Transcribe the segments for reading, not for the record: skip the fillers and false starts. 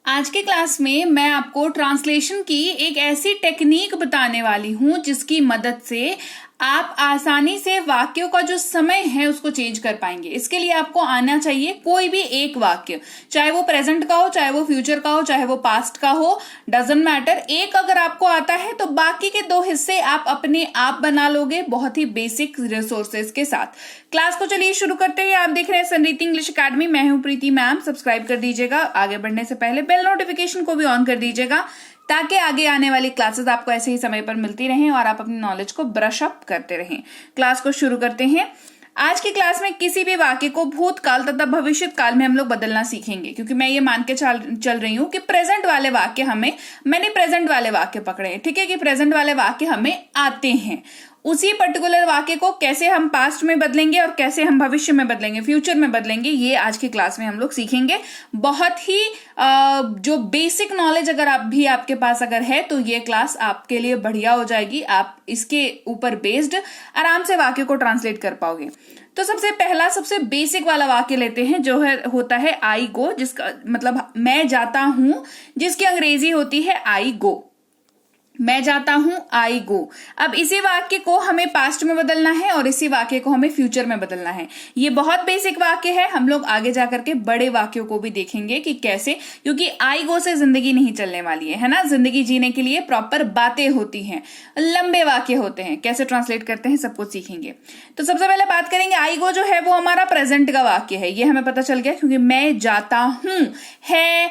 आज के क्लास में मैं आपको ट्रांसलेशन की एक ऐसी टेक्निक बताने वाली हूं जिसकी मदद से आप आसानी से वाक्यों का जो समय है उसको चेंज कर पाएंगे। इसके लिए आपको आना चाहिए कोई भी एक वाक्य, चाहे वो प्रेजेंट का हो, चाहे वो फ्यूचर का हो, चाहे वो पास्ट का हो, डजंट मैटर। एक अगर आपको आता है तो बाकी के दो हिस्से आप अपने आप बना लोगे बहुत ही बेसिक रिसोर्सेज के साथ। क्लास को चलिए शुरू करते हैं। आप देख रहे हैं संरीति इंग्लिश अकेडमी, मैं हूं प्रीति मैम। सब्सक्राइब कर दीजिएगा। आगे बढ़ने से पहले बेल नोटिफिकेशन को भी ऑन कर दीजिएगा ताकि आगे आने वाली क्लासेस आपको ऐसे ही समय पर मिलती रहें और आप अपनी नॉलेज को ब्रश अप करते रहें। क्लास को शुरू करते हैं। आज की क्लास में किसी भी वाक्य को भूतकाल तथा भविष्य काल में हम लोग बदलना सीखेंगे, क्योंकि मैं ये मान के चल रही हूं कि प्रेजेंट वाले वाक्य मैंने प्रेजेंट वाले वाक्य पकड़े हैं, ठीक है, कि प्रेजेंट वाले वाक्य हमें आते हैं। उसी पर्टिकुलर वाक्य को कैसे हम पास्ट में बदलेंगे और कैसे हम भविष्य में बदलेंगे, फ्यूचर में बदलेंगे, ये आज की क्लास में हम लोग सीखेंगे। बहुत ही जो बेसिक नॉलेज अगर आपके पास अगर है तो ये क्लास आपके लिए बढ़िया हो जाएगी। आप इसके ऊपर बेस्ड आराम से वाक्य को ट्रांसलेट कर पाओगे। तो सबसे बेसिक वाला वाक्य लेते हैं जो होता है आई गो, जिसका मतलब मैं जाता हूं, जिसकी अंग्रेजी होती है आई गो। मैं जाता हूं, आई गो। अब इसी वाक्य को हमें पास्ट में बदलना है और इसी वाक्य को हमें फ्यूचर में बदलना है। ये बहुत बेसिक वाक्य है। हम लोग आगे जाकर के बड़े वाक्यों को भी देखेंगे कि कैसे, क्योंकि आई गो से जिंदगी नहीं चलने वाली है ना। जिंदगी जीने के लिए प्रॉपर बातें होती हैं, लंबे वाक्य होते हैं, कैसे ट्रांसलेट करते हैं सब कुछ सीखेंगे। तो सबसे पहले बात करेंगे आई गो जो है वो हमारा प्रेजेंट का वाक्य है। ये हमें पता चल गया क्योंकि मैं जाता हूं, है,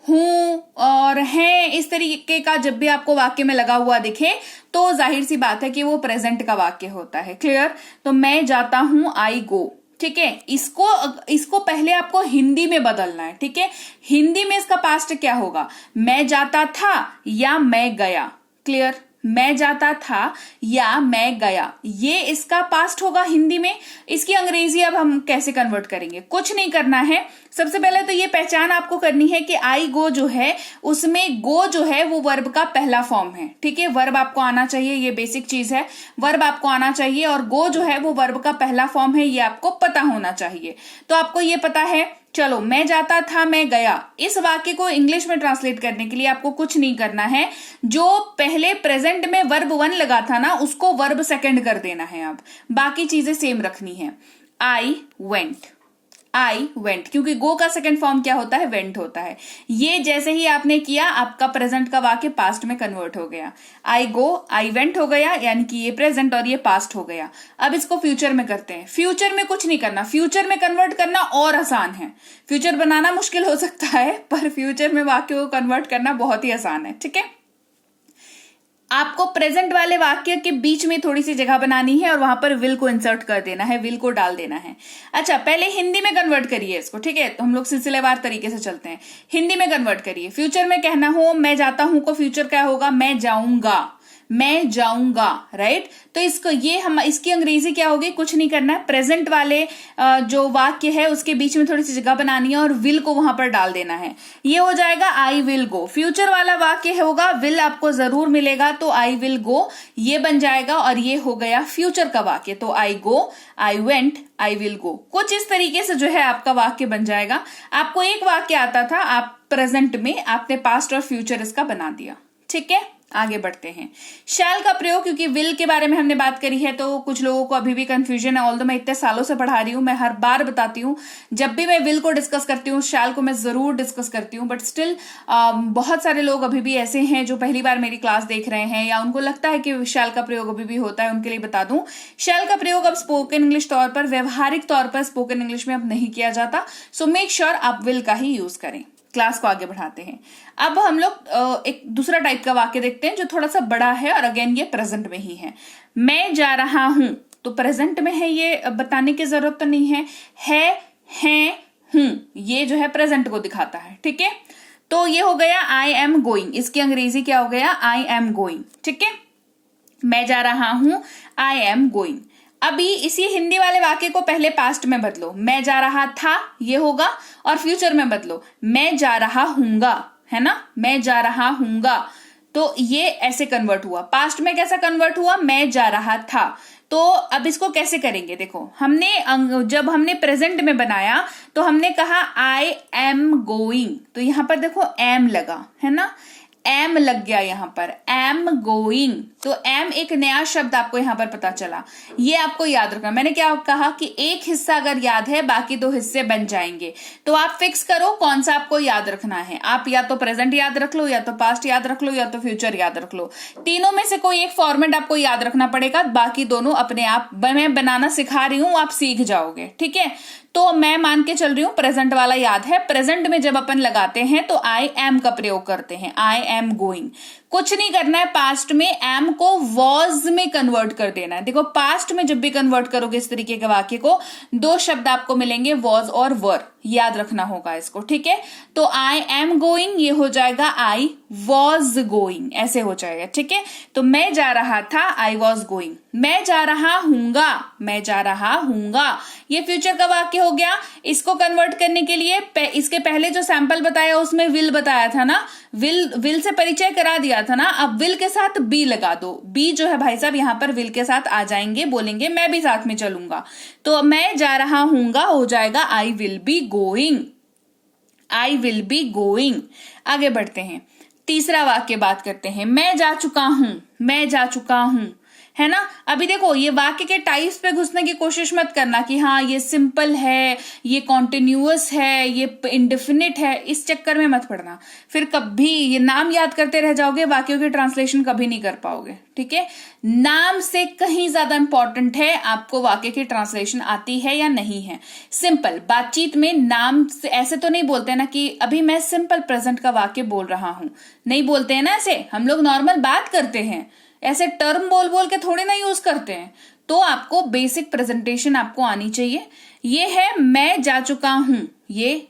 हूं और है, इस तरीके का जब भी आपको वाक्य में लगा हुआ दिखे तो जाहिर सी बात है कि वो प्रेजेंट का वाक्य होता है। क्लियर? तो मैं जाता हूं, आई गो, ठीक है। इसको पहले आपको हिंदी में बदलना है, ठीक है। हिंदी में इसका पास्ट क्या होगा? मैं जाता था या मैं गया। क्लियर? मैं जाता था या मैं गया, ये इसका पास्ट होगा हिंदी में। इसकी अंग्रेजी अब हम कैसे कन्वर्ट करेंगे? कुछ नहीं करना है। सबसे पहले तो ये पहचान आपको करनी है कि आई गो जो है उसमें गो जो है वो वर्ब का पहला फॉर्म है, ठीक है। वर्ब आपको आना चाहिए, ये बेसिक चीज है। वर्ब आपको आना चाहिए और गो जो है वो वर्ब का पहला फॉर्म है, ये आपको पता होना चाहिए। तो आपको ये पता है। चलो, मैं जाता था, मैं गया। इस वाक्य को इंग्लिश में ट्रांसलेट करने के लिए आपको कुछ नहीं करना है। जो पहले प्रेजेंट में वर्ब 1 लगा था ना, उसको वर्ब 2 कर देना है। अब बाकी चीजें सेम रखनी है। आई वेंट, क्योंकि गो का सेकंड फॉर्म क्या होता है? वेंट होता है। ये जैसे ही आपने किया आपका प्रेजेंट का वाक्य पास्ट में कन्वर्ट हो गया। आई गो, आई वेंट हो गया, यानी कि ये प्रेजेंट और ये पास्ट हो गया। अब इसको फ्यूचर में करते हैं। फ्यूचर में कुछ नहीं करना, फ्यूचर में कन्वर्ट करना और आसान है। फ्यूचर बनाना मुश्किल हो सकता है पर फ्यूचर में वाक्य को कन्वर्ट करना बहुत ही आसान है, ठीक है। आपको प्रेजेंट वाले वाक्य के बीच में थोड़ी सी जगह बनानी है और वहां पर विल को इंसर्ट कर देना है, विल को डाल देना है। अच्छा, पहले हिंदी में कन्वर्ट करिए इसको, ठीक है। तो हम लोग सिलसिलेवार तरीके से चलते हैं। हिंदी में कन्वर्ट करिए। फ्यूचर में कहना हो, मैं जाता हूं को फ्यूचर क्या होगा? मैं जाऊंगा, राइट। तो इसकी अंग्रेजी क्या होगी? कुछ नहीं करना है। प्रेजेंट वाले जो वाक्य है उसके बीच में थोड़ी सी जगह बनानी है और विल को वहां पर डाल देना है। ये हो जाएगा आई विल गो। फ्यूचर वाला वाक्य होगा, विल आपको जरूर मिलेगा, तो आई विल गो ये बन जाएगा और ये हो गया फ्यूचर का वाक्य। तो आई गो, I went, I will go. कुछ इस तरीके से जो है आपका वाक्य बन जाएगा। आपको एक वाक्य आता था, आप प्रेजेंट में आपने पास्ट और फ्यूचर इसका बना दिया, ठीक है। आगे बढ़ते हैं। शैल का प्रयोग, क्योंकि विल के बारे में हमने बात करी है तो कुछ लोगों को अभी भी कंफ्यूजन है। ऑल्दो मैं इतने सालों से पढ़ा रही हूं, मैं हर बार बताती हूं, जब भी मैं विल को डिस्कस करती हूँ शैल को मैं जरूर डिस्कस करती हूँ, बट स्टिल बहुत सारे लोग अभी भी ऐसे हैं जो पहली बार मेरी क्लास देख रहे हैं या उनको लगता है कि शैल का प्रयोग अभी भी होता है। उनके लिए बता दूं, शैल का प्रयोग अब स्पोकन इंग्लिश तौर पर, व्यवहारिक तौर पर स्पोकन इंग्लिश में अब नहीं किया जाता। सो मेक श्योर आप विल का ही यूज करें। क्लास को आगे बढ़ाते हैं। अब हम लोग एक दूसरा टाइप का वाक्य देखते हैं जो थोड़ा सा बड़ा है और अगेन ये प्रेजेंट में ही है। मैं जा रहा हूं, तो प्रेजेंट में है, ये बताने की जरूरत तो नहीं है, हूं, ये जो है प्रेजेंट को दिखाता है, ठीक है। तो ये हो गया आई एम गोइंग। इसकी अंग्रेजी क्या हो गया? आई एम गोइंग, ठीक है। मैं जा रहा हूं, आई एम गोइंग। अभी इसी हिंदी वाले वाक्य को पहले पास्ट में बदलो। मैं जा रहा था ये होगा, और फ्यूचर में बदलो, मैं जा रहा हूंगा, है ना। मैं जा रहा हूंगा, तो ये ऐसे कन्वर्ट हुआ। पास्ट में कैसा कन्वर्ट हुआ? मैं जा रहा था। तो अब इसको कैसे करेंगे, देखो जब हमने प्रेजेंट में बनाया तो हमने कहा आई एम गोइंग, तो यहां पर देखो एम लगा है ना, एम लग गया यहां पर, एम गोइंग, तो एम एक नया शब्द आपको यहां पर पता चला। ये आपको याद रखना, मैंने क्या कहा कि एक हिस्सा अगर याद है बाकी 2 हिस्से बन जाएंगे, तो आप फिक्स करो कौन सा आपको याद रखना है। आप या तो प्रेजेंट याद रख लो, या तो पास्ट याद रख लो, या तो फ्यूचर याद रख लो, तीनों में से कोई एक फॉर्मेट आपको याद रखना पड़ेगा, बाकी दोनों अपने आप मैं बनाना सिखा रही हूं, आप सीख जाओगे, ठीक है। तो मैं मान के चल रही हूं प्रेजेंट वाला याद है। प्रेजेंट में जब अपन लगाते हैं तो आई एम का प्रयोग करते हैं, आई एम गोइंग। कुछ नहीं करना है, पास्ट में एम को वॉज में कन्वर्ट कर देना है। देखो पास्ट में जब भी कन्वर्ट करोगे इस तरीके के वाक्य को, 2 शब्द आपको मिलेंगे, वॉज और वर, याद रखना होगा इसको, ठीक है। तो आई एम गोइंग ये हो जाएगा आई वॉज गोइंग, ऐसे हो जाएगा, ठीक है। तो मैं जा रहा था, आई वॉज गोइंग। मैं जा रहा हूंगा, मैं जा रहा हूंगा, ये फ्यूचर का वाक्य हो गया। इसको कन्वर्ट करने के लिए इसके पहले जो सैंपल बताया उसमें विल बताया था ना, विल से परिचय करा दिया था ना, अब विल के साथ बी लगा दो। बी जो है भाई साहब यहां पर विल के साथ आ जाएंगे, बोलेंगे मैं भी साथ में चलूंगा, तो मैं जा रहा हूंगा हो जाएगा I will be going, I will be going. आगे बढ़ते हैं, तीसरा वाक्य बात करते हैं, मैं जा चुका हूं, मैं जा चुका हूं, है ना। अभी देखो ये वाक्य के टाइप्स पे घुसने की कोशिश मत करना कि हाँ ये सिंपल है, ये कॉन्टिन्यूअस है, ये इंडेफिनिट है, इस चक्कर में मत पड़ना। फिर कभी ये नाम याद करते रह जाओगे, वाक्यों की ट्रांसलेशन कभी नहीं कर पाओगे, ठीक है। नाम से कहीं ज्यादा इंपॉर्टेंट है आपको वाक्य की ट्रांसलेशन आती है या नहीं है। सिंपल बातचीत में नाम से ऐसे तो नहीं बोलते ना कि अभी मैं सिंपल प्रेजेंट का वाक्य बोल रहा हूं, नहीं बोलते हैं ना ऐसे। हम लोग नॉर्मल बात करते हैं, ऐसे टर्म बोल बोल के थोड़ी ना यूज करते हैं। तो आपको बेसिक प्रेजेंटेशन आपको आनी चाहिए। ये है मैं जा चुका हूं, ये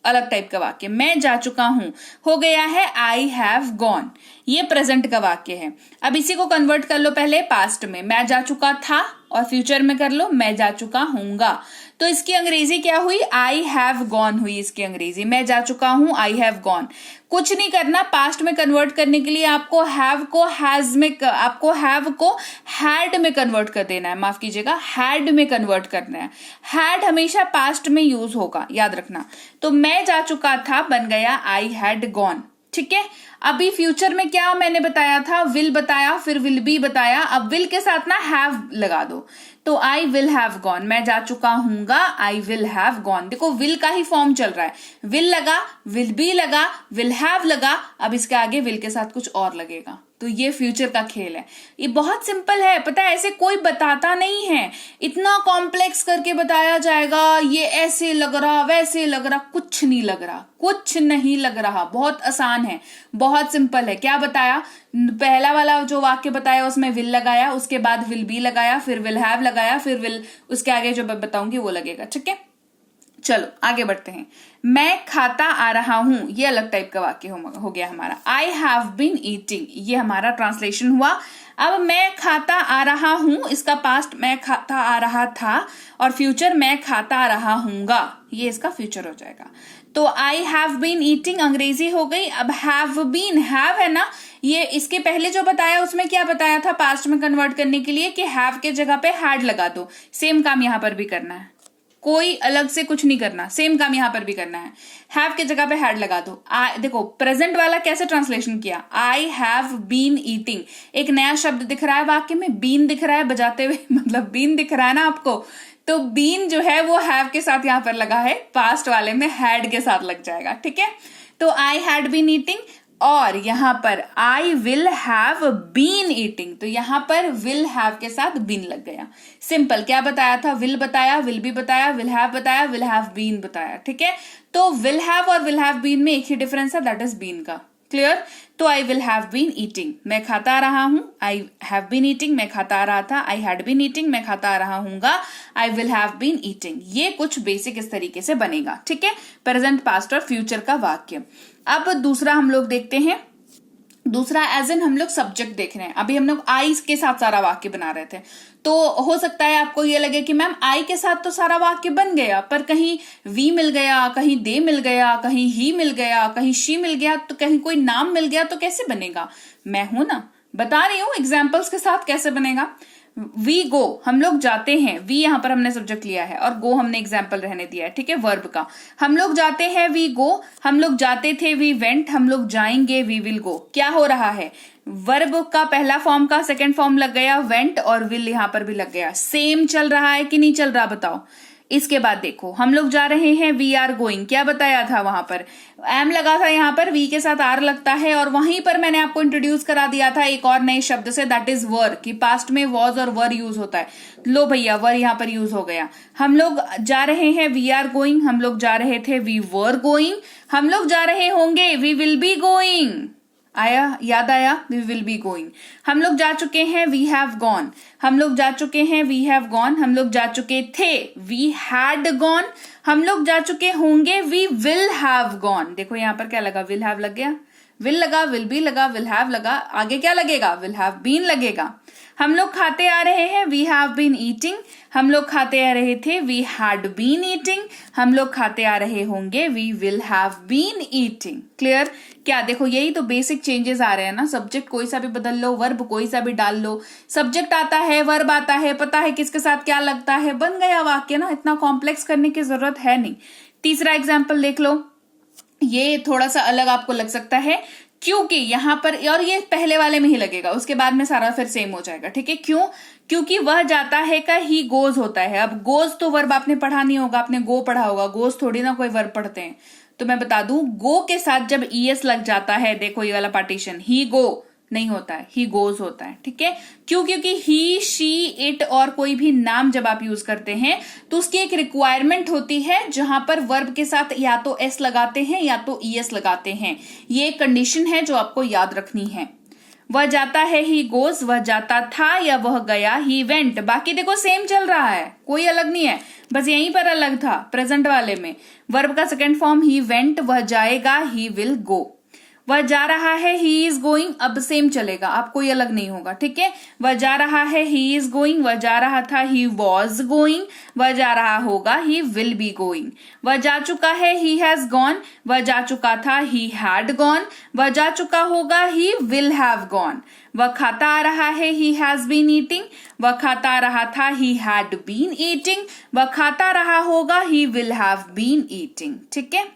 अलग टाइप का वाक्य, मैं जा चुका हूं हो गया है आई हैव गॉन, ये प्रेजेंट का वाक्य है। अब इसी को कन्वर्ट कर लो पहले पास्ट में, मैं जा चुका था, और फ्यूचर में कर लो मैं जा चुका हूंगा। तो इसकी अंग्रेजी क्या हुई, आई हैव गॉन हुई इसकी अंग्रेजी, मैं जा चुका हूं आई हैव गॉन। कुछ नहीं करना, पास्ट में कन्वर्ट करने के लिए आपको हैव को हैज में, आपको हैव को हैड में कन्वर्ट कर देना है, माफ कीजिएगा हैड में कन्वर्ट करना है। हैड हमेशा पास्ट में यूज होगा, याद रखना। तो मैं जा चुका था बन गया आई हैड गॉन, ठीक है। अभी फ्यूचर में क्या मैंने बताया था, विल बताया, फिर विल बी बताया, अब विल के साथ ना हैव लगा दो, तो आई विल हैव गॉन, मैं जा चुका हूंगा आई विल हैव गॉन। देखो विल का ही फॉर्म चल रहा है, विल लगा, विल बी लगा, विल हैव लगा, अब इसके आगे विल के साथ कुछ और लगेगा। तो ये फ्यूचर का खेल है, ये बहुत सिंपल है, पता है ऐसे कोई बताता नहीं है, इतना कॉम्प्लेक्स करके बताया जाएगा, ये ऐसे लग रहा वैसे लग रहा, कुछ नहीं लग रहा, कुछ नहीं लग रहा, बहुत आसान है, बहुत सिंपल है। क्या बताया, पहला वाला जो वाक्य बताया उसमें विल लगाया, उसके बाद विल बी लगाया, फिर विल हैव लगाया, फिर विल, उसके आगे जो मैं बताऊंगी वो लगेगा, ठीक है। चलो आगे बढ़ते हैं, मैं खाता आ रहा हूं, ये अलग टाइप का वाक्य हो गया हमारा। आई हैव बीन ईटिंग, ये हमारा ट्रांसलेशन हुआ। अब मैं खाता आ रहा हूं, इसका पास्ट मैं खाता आ रहा था, और फ्यूचर मैं खाता आ रहा हूंगा, ये इसका फ्यूचर हो जाएगा। तो आई हैव बीन ईटिंग अंग्रेजी हो गई। अब हैव बीन, हैव है ना, ये इसके पहले जो बताया उसमें क्या बताया था, पास्ट में कन्वर्ट करने के लिए कि हैव के जगह पे हैड लगा दो। सेम काम यहां पर भी करना है, कोई अलग से कुछ नहीं करना, सेम काम यहां पर भी करना है। हैव के जगह पे हैड लगा दो। देखो प्रेजेंट वाला कैसे ट्रांसलेशन किया, आई हैव बीन ईटिंग, एक नया शब्द दिख रहा है वाक्य में, बीन दिख रहा है बजाते हुए, मतलब बीन दिख रहा है ना आपको, तो बीन जो है वो हैव के साथ यहां पर लगा है, पास्ट वाले में हैड के साथ लग जाएगा, ठीक है। तो आई हैड बीन ईटिंग, और यहां पर I will have been eating, तो यहां पर विल हैव के साथ बीन लग गया। सिंपल, क्या बताया था, विल बताया, विल बी बताया, विल हैव बताया, विल हैव बीन बताया, ठीक है। तो विल हैव और विल हैव बीन में एक ही डिफरेंस है, दैट इज बीन का। क्लियर। तो I will have been eating, मैं खाता आ रहा हूं, आई हैव बीन ईटिंग, मैं खाता आ रहा था, आई हैड बीन ईटिंग, मैं खाता आ रहा हूंगा, I will have been eating. ये कुछ बेसिक इस तरीके से बनेगा, ठीक है, प्रेजेंट, पास्ट और फ्यूचर का वाक्य। अब दूसरा हम लोग देखते हैं, दूसरा एज इन हम लोग सब्जेक्ट देख रहे हैं। अभी हम लोग आई के साथ सारा वाक्य बना रहे थे, तो हो सकता है आपको ये लगे कि मैम आई के साथ तो सारा वाक्य बन गया, पर कहीं वी मिल गया, कहीं दे मिल गया, कहीं ही मिल गया, कहीं शी मिल गया, तो कहीं कोई नाम मिल गया, तो कैसे बनेगा। मैं हूं ना, बता रही हूं एग्जाम्पल्स के साथ कैसे बनेगा। वी गो, हम लोग जाते हैं, वी यहां पर हमने सब्जेक्ट लिया है और गो हमने एग्जाम्पल रहने दिया है, ठीक है, वर्ब का। हम लोग जाते हैं, वी गो, हम लोग जाते थे, वी वेंट, हम लोग जाएंगे, वी विल गो। क्या हो रहा है, वर्ब का पहला फॉर्म का सेकंड फॉर्म लग गया वेंट, और विल यहां पर भी लग गया। सेम चल रहा है कि नहीं चल रहा, बताओ। इसके बाद देखो, हम लोग जा रहे हैं, वी आर गोइंग, क्या बताया था वहां पर, एम लगा था, यहां पर वी के साथ आर लगता है, और वहीं पर मैंने आपको इंट्रोड्यूस करा दिया था एक और नए शब्द से, दैट इज वर, कि पास्ट में वॉज और वर यूज होता है। लो भैया, वर यहां पर यूज हो गया। हम लोग जा रहे हैं, वी आर गोइंग, हम लोग जा रहे थे, वी वर गोइंग, हम लोग जा रहे होंगे, वी विल बी गोइंग। आया, याद आया, वी विल बी गोइंग। हम लोग जा चुके हैं, वी हैव गॉन, हम लोग जा चुके हैं, वी हैव गॉन, हम लोग जा चुके थे, वी हैड गॉन, हम लोग जा चुके होंगे, वी विल हैव गॉन। देखो यहां पर क्या लगा, विल हैव लग गया, विल लगा, विल बी लगा, विल हैव लगा, आगे क्या लगेगा, विल हैव बीन लगेगा। हम लोग खाते आ रहे हैं, वी हैव बीन ईटिंग, हम लोग खाते आ रहे थे, वी हैड बीन ईटिंग, हम लोग खाते आ रहे होंगे, we will have been eating. Clear? क्या देखो, यही तो बेसिक चेंजेस आ रहे हैं ना। सब्जेक्ट कोई सा भी बदल लो, वर्ब कोई सा भी डाल लो, सब्जेक्ट आता है, वर्ब आता है, पता है किसके साथ क्या लगता है, बन गया वाक्य ना। इतना कॉम्प्लेक्स करने की जरूरत है नहीं। तीसरा एग्जाम्पल देख लो, ये थोड़ा सा अलग आपको लग सकता है, क्योंकि यहां पर, और ये पहले वाले में ही लगेगा, उसके बाद में सारा फिर सेम हो जाएगा, ठीक है। क्यों? क्योंकि वह जाता है का ही गोज होता है। अब गोज तो वर्ब आपने पढ़ा नहीं होगा, आपने गो पढ़ा होगा, गोज थोड़ी ना कोई वर्ब पढ़ते हैं। तो मैं बता दूं, गो के साथ जब ईएस लग जाता है, देखो ये वाला पार्टीशन, ही गो नहीं होता है, ही गोज होता है, ठीक है। क्यों? क्योंकि ही, शी, इट और कोई भी नाम जब आप यूज करते हैं तो उसकी एक रिक्वायरमेंट होती है जहां पर वर्ब के साथ या तो एस लगाते हैं या तो ईएस लगाते हैं। ये एक कंडीशन है जो आपको याद रखनी है। वह जाता है, ही गोज, वह जाता था या वह गया, ही वेंट। बाकी देखो सेम चल रहा है, कोई अलग नहीं है, बस यहीं पर अलग था प्रेजेंट वाले में। वर्ब का सेकंड फॉर्म ही वेंट, वह जाएगा, ही विल गो। वह जा रहा है, ही इज गोइंग, अब सेम चलेगा, अब कोई अलग नहीं होगा, ठीक है। वह जा रहा है, ही इज गोइंग, वह जा रहा था, ही वॉज गोइंग, वह जा रहा होगा, ही विल बी गोइंग। वह जा चुका है, ही हैज गॉन, वह जा चुका था, ही हैड गॉन, वह जा चुका होगा, ही विल हैव गॉन। वह खाता आ रहा है, ही हैज बीन ईटिंग, वह खाता आ रहा था, ही हैड बीन ईटिंग, वह खाता रहा होगा, he will have been eating, ठीक है।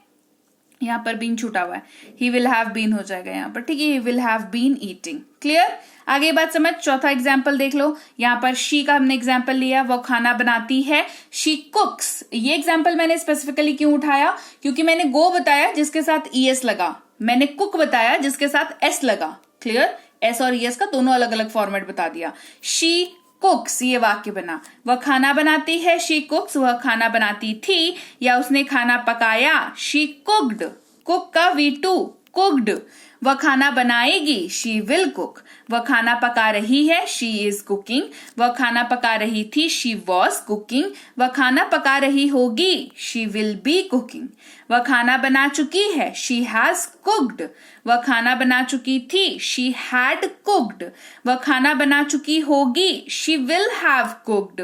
यहां पर बीन छूटा हुआ है, ही विल हैव बीन हो जाएगा यहां पर, ठीक है, he will have been eating. Clear? आगे बात समझ। चौथा एग्जाम्पल देख लो, यहां पर शी का हमने एग्जाम्पल लिया, वो खाना बनाती है, शी कुक्स। ये एग्जाम्पल मैंने स्पेसिफिकली क्यों उठाया? क्योंकि मैंने गो बताया जिसके साथ ईएस लगा, मैंने कुक बताया जिसके साथ एस लगा। क्लियर? एस और ईएस का दोनों अलग अलग फॉर्मेट बता दिया। शी कुक्स, ये वाक्य बना। वह खाना बनाती है, शी कुक्स, वह खाना बनाती थी या उसने खाना पकाया, शी कुक्ड। कुक का V2, कुक्ड। वह खाना बनाएगी, शी विल कुक। वह खाना पका रही है, शी इज कुकिंग। वह खाना पका रही थी, शी वॉज कुकिंग। वह खाना पका रही होगी, शी विल बी कुकिंग। वह खाना बना चुकी है, शी हैज कुक्ड। वह खाना बना चुकी थी, शी हैड कुक्ड। वह खाना बना चुकी होगी, शी विल हैव कुक्ड।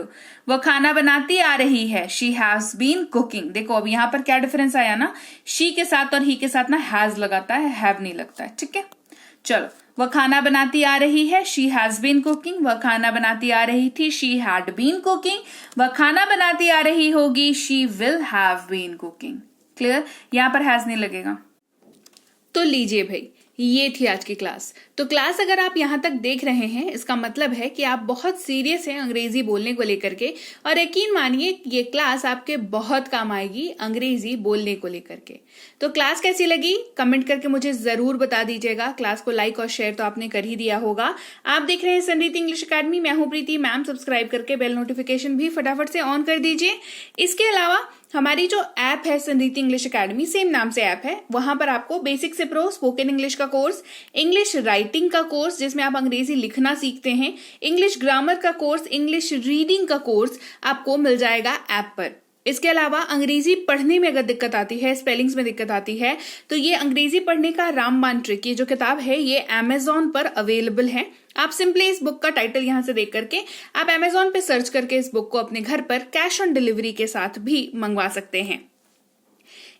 वह खाना बनाती आ रही है, शी हैज बीन कुकिंग। देखो अब यहां पर क्या डिफरेंस आया ना, शी के साथ और ही के साथ ना हैज लगाता है, हैव नहीं लगता है, ठीक है। चलो, वह खाना बनाती आ रही है, शी हैज बीन कुकिंग। वह खाना बनाती आ रही थी, शी हैड बीन कुकिंग। वह खाना बनाती आ रही होगी, she will have been cooking. Clear? यहां पर हैज नहीं लगेगा। तो लीजिए भाई, ये थी आज की क्लास। तो क्लास अगर आप यहाँ तक देख रहे हैं, इसका मतलब है कि आप बहुत सीरियस हैं अंग्रेजी बोलने को लेकर के, और यकीन मानिए ये क्लास आपके बहुत काम आएगी अंग्रेजी बोलने को लेकर के। तो क्लास कैसी लगी कमेंट करके मुझे जरूर बता दीजिएगा। क्लास को लाइक और शेयर तो आपने कर ही दिया होगा। आप देख रहे हैं संरीति इंग्लिश अकेडमी, मैं हूं प्रीति मैम। सब्सक्राइब करके बेल नोटिफिकेशन भी फटाफट से ऑन कर दीजिए। इसके अलावा हमारी जो ऐप है संरीति इंग्लिश अकेडमी, सेम नाम से ऐप है, वहां पर आपको बेसिक से प्रो स्पोकन इंग्लिश का कोर्स, इंग्लिश राइटिंग का कोर्स जिसमें आप अंग्रेजी लिखना सीखते हैं, इंग्लिश ग्रामर का कोर्स, इंग्लिश रीडिंग का कोर्स आपको मिल जाएगा ऐप पर। इसके अलावा अंग्रेजी पढ़ने में अगर दिक्कत आती है, स्पेलिंग्स में दिक्कत आती है, तो ये अंग्रेजी पढ़ने का रामबाण ट्रिक, ये जो किताब है ये अमेजॉन पर अवेलेबल है। आप सिंपली इस बुक का टाइटल यहां से देख करके आप अमेजॉन पे सर्च करके इस बुक को अपने घर पर कैश ऑन डिलीवरी के साथ भी मंगवा सकते हैं।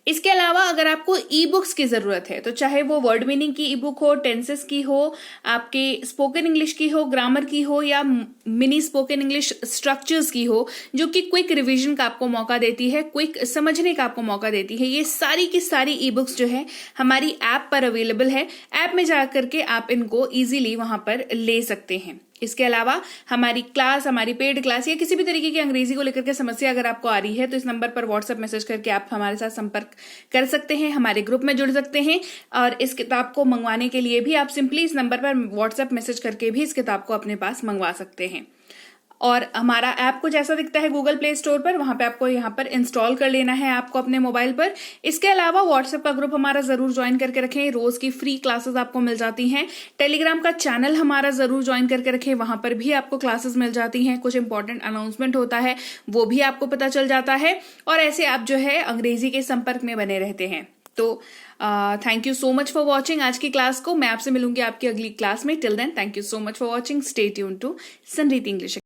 इसके अलावा अगर आपको ई बुक्स की जरूरत है, तो चाहे वो वर्ड मीनिंग की ई बुक हो, टेंसेस की हो, आपके स्पोकन इंग्लिश की हो, ग्रामर की हो, या मिनी स्पोकन इंग्लिश स्ट्रक्चर्स की हो, जो कि क्विक रिवीजन का आपको मौका देती है, क्विक समझने का आपको मौका देती है, ये सारी की सारी ई बुक्स जो है हमारी ऐप पर अवेलेबल है। ऐप में जाकर के आप इनको इजीली वहां पर ले सकते हैं। इसके अलावा हमारी क्लास, हमारी पेड क्लास या किसी भी तरीके की अंग्रेजी को लेकर के समस्या अगर आपको आ रही है, तो इस नंबर पर व्हाट्सएप मैसेज करके आप हमारे साथ संपर्क कर सकते हैं, हमारे ग्रुप में जुड़ सकते हैं। और इस किताब को मंगवाने के लिए भी आप सिंपली इस नंबर पर व्हाट्सएप मैसेज करके भी इस किताब को अपने पास मंगवा सकते हैं। और हमारा ऐप कुछ ऐसा दिखता है गूगल प्ले स्टोर पर, वहां पे आपको यहाँ पर इंस्टॉल कर लेना है आपको अपने मोबाइल पर। इसके अलावा व्हाट्सएप का ग्रुप हमारा जरूर ज्वाइन करके रखें, रोज की फ्री क्लासेस आपको मिल जाती हैं। टेलीग्राम का चैनल हमारा जरूर ज्वाइन करके रखें, वहां पर भी आपको क्लासेस मिल जाती हैं, कुछ इंपॉर्टेंट अनाउंसमेंट होता है वो भी आपको पता चल जाता है, और ऐसे आप जो है अंग्रेजी के संपर्क में बने रहते हैं। तो thank you so much for watching आज की क्लास को। मैं आपसे मिलूंगी आपकी अगली क्लास में। Till then, thank you so much for watching. Stay tune to संरीति इंग्लिश।